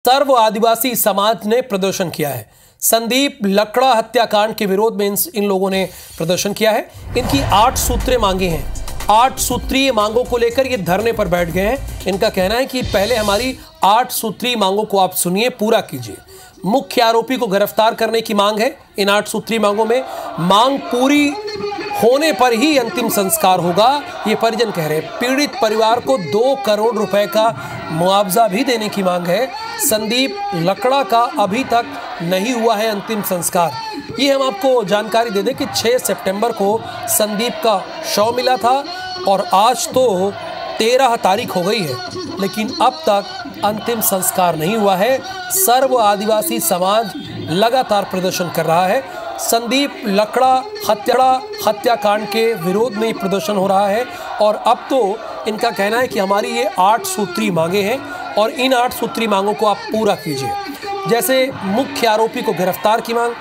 सर्व आदिवासी समाज ने प्रदर्शन किया है। संदीप लकड़ा हत्याकांड के विरोध में इन लोगों ने प्रदर्शन किया है। इनकी 8 सूत्रीय मांगे हैं। 8 सूत्रीय मांगों को लेकर ये धरने पर बैठ गए हैं। इनका कहना है कि पहले हमारी 8 सूत्रीय मांगों को आप सुनिए, पूरा कीजिए। मुख्य आरोपी को गिरफ्तार करने की मांग है। इन 8 सूत्रीय मांगों में मांग पूरी होने पर ही अंतिम संस्कार होगा, ये परिजन कह रहे हैं। पीड़ित परिवार को 2 करोड़ रुपए का मुआवजा भी देने की मांग है। संदीप लकड़ा का अभी तक नहीं हुआ है अंतिम संस्कार। ये हम आपको जानकारी दे दें कि 6 सितंबर को संदीप का शव मिला था और आज तो 13 तारीख हो गई है, लेकिन अब तक अंतिम संस्कार नहीं हुआ है। सर्व आदिवासी समाज लगातार प्रदर्शन कर रहा है। संदीप लकड़ा हत्याकांड के विरोध में प्रदर्शन हो रहा है और अब तो इनका कहना है कि हमारी ये 8 सूत्रीय मांगे हैं और इन 8 सूत्रीय मांगों को आप पूरा कीजिए। जैसे मुख्य आरोपी को गिरफ्तार की मांग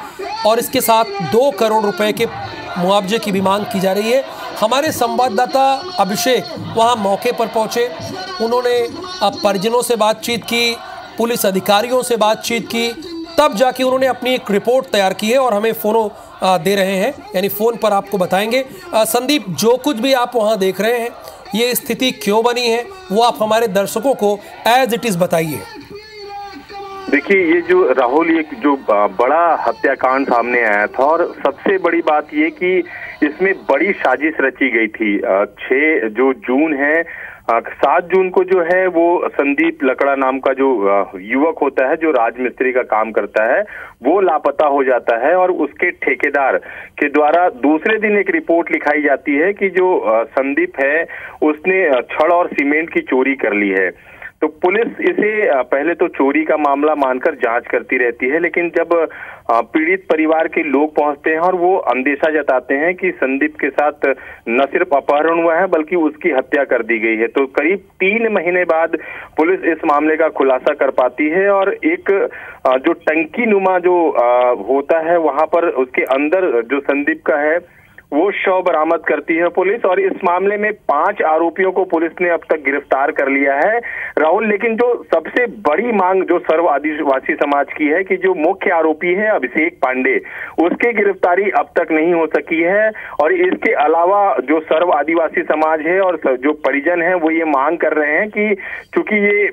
और इसके साथ 2 करोड़ रुपए के मुआवजे की भी मांग की जा रही है। हमारे संवाददाता अभिषेक वहां मौके पर पहुंचे। उन्होंने परिजनों से बातचीत की, पुलिस अधिकारियों से बातचीत की, तब जाके उन्होंने अपनी एक रिपोर्ट तैयार की है और हमें फोनो दे रहे हैं, यानी फ़ोन पर आपको बताएंगे। संदीप, जो कुछ भी आप वहाँ देख रहे हैं, ये स्थिति क्यों बनी है, वो आप हमारे दर्शकों को एज इट इज़ बताइए। देखिए, ये जो राहुल, ये जो बड़ा हत्याकांड सामने आया था और सबसे बड़ी बात ये कि इसमें बड़ी साजिश रची गई थी। 6 जो जून है, 7 जून को जो है वो संदीप लकड़ा नाम का जो युवक होता है, जो राजमिस्त्री का काम करता है, वो लापता हो जाता है और उसके ठेकेदार के द्वारा दूसरे दिन एक रिपोर्ट लिखाई जाती है कि जो संदीप है उसने छड़ और सीमेंट की चोरी कर ली है। तो पुलिस इसे पहले तो चोरी का मामला मानकर जांच करती रहती है, लेकिन जब पीड़ित परिवार के लोग पहुंचते हैं और वो अंदेशा जताते हैं कि संदीप के साथ न सिर्फ अपहरण हुआ है बल्कि उसकी हत्या कर दी गई है, तो करीब 3 महीने बाद पुलिस इस मामले का खुलासा कर पाती है और एक जो टंकी नुमा जो होता है वहां पर उसके अंदर जो संदीप का है वो शव बरामद करती है पुलिस। और इस मामले में 5 आरोपियों को पुलिस ने अब तक गिरफ्तार कर लिया है, राहुल। लेकिन जो सबसे बड़ी मांग जो सर्व आदिवासी समाज की है कि जो मुख्य आरोपी है अभिषेक पांडे, उसकी गिरफ्तारी अब तक नहीं हो सकी है। और इसके अलावा जो सर्व आदिवासी समाज है और जो परिजन है वो ये मांग कर रहे हैं कि चूंकि ये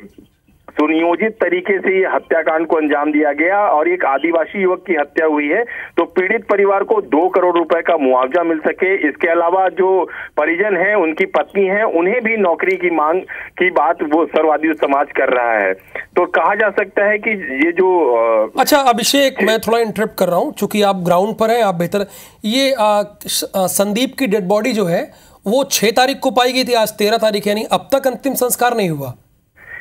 सुनियोजित तरीके से ये हत्याकांड को अंजाम दिया गया और एक आदिवासी युवक की हत्या हुई है, तो पीड़ित परिवार को 2 करोड़ रुपए का मुआवजा मिल सके। इसके अलावा जो परिजन हैं, उनकी पत्नी हैं, उन्हें भी नौकरी की मांग की बात वो सर्व आदिवासी समाज कर रहा है। तो कहा जा सकता है कि ये जो अच्छा अभिषेक, मैं थोड़ा इंटरप्ट कर रहा हूँ, चूंकि आप ग्राउंड पर हैं, आप बेहतर। ये संदीप की डेड बॉडी जो है वो 6 तारीख को पाई गई थी, आज 13 तारीख, यानी अब तक अंतिम संस्कार नहीं हुआ।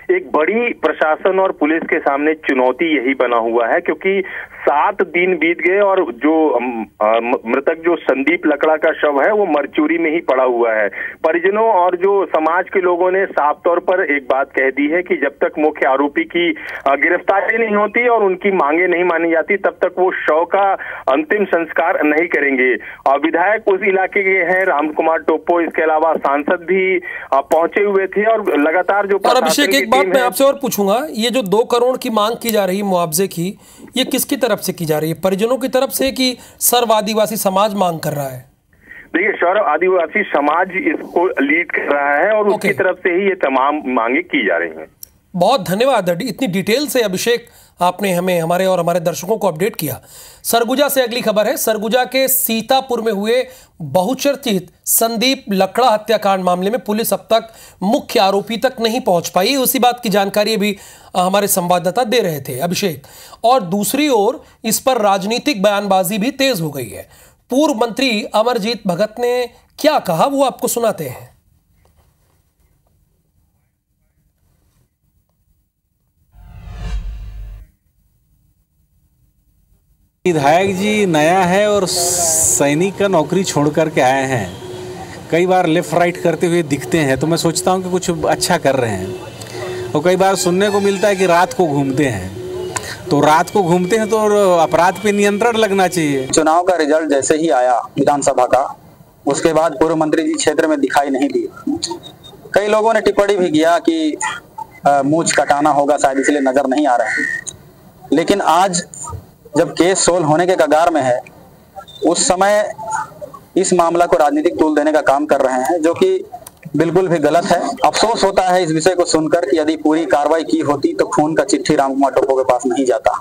एक बड़ी प्रशासन और पुलिस के सामने चुनौती यही बना हुआ है, क्योंकि 7 दिन बीत गए और जो मृतक जो संदीप लकड़ा का शव है वो मरचूरी में ही पड़ा हुआ है। परिजनों और जो समाज के लोगों ने साफ तौर पर एक बात कह दी है कि जब तक मुख्य आरोपी की गिरफ्तारी नहीं होती और उनकी मांगे नहीं मानी जाती, तब तक वो शव का अंतिम संस्कार नहीं करेंगे। विधायक उस इलाके के हैं, राम कुमार टोप्पो, इसके अलावा सांसद भी पहुंचे हुए थे और लगातार जो अभिषेक, एक बात मैं आपसे और पूछूंगा, ये जो 2 करोड़ की मांग की जा रही है मुआवजे की, ये किसकी तरफ से की जा रही है? परिजनों की तरफ से कि सर्व आदिवासी समाज मांग कर रहा है? देखिए, सर्व आदिवासी समाज इसको लीड कर रहा है और उसकी तरफ से ही ये तमाम मांगे की जा रही हैं। बहुत धन्यवाद, इतनी डिटेल से अभिषेक आपने हमें, हमारे और हमारे दर्शकों को अपडेट किया। सरगुजा से अगली खबर है। सरगुजा के सीतापुर में हुए बहुचर्चित संदीप लकड़ा हत्याकांड मामले में पुलिस अब तक मुख्य आरोपी तक नहीं पहुंच पाई। उसी बात की जानकारी भी हमारे संवाददाता दे रहे थे अभिषेक। और दूसरी ओर इस पर राजनीतिक बयानबाजी भी तेज हो गई है। पूर्व मंत्री अमरजीत भगत ने क्या कहा, वो आपको सुनाते हैं। विधायक जी नया है और सैनिक का नौकरी छोड़ करके आए हैं। कई बार लेफ्ट राइट करते हुए दिखते हैं, तो मैं सोचता हूं कि कुछ अच्छा कर रहे हैं। और कई बार सुनने को मिलता है कि रात को घूमते हैं, तो रात को घूमते हैं तो अपराध पे नियंत्रण लगना चाहिए। चुनाव का रिजल्ट जैसे ही आया विधानसभा का, उसके बाद पूर्व मंत्री जी क्षेत्र में दिखाई नहीं दिए। कई लोगों ने टिप्पणी भी किया कि मूंछ कटाना होगा, शायद इसलिए नजर नहीं आ रहे हैं। लेकिन आज जब केस सोल्व होने के कगार में है, उस समय इस मामला को राजनीतिक तूल देने का काम कर रहे हैं, जो कि बिल्कुल भी गलत है। अफसोस होता है इस विषय को सुनकर कि यदि पूरी कार्रवाई की होती तो खून का चिट्ठी रामकुमार टोप्पो के पास नहीं जाता।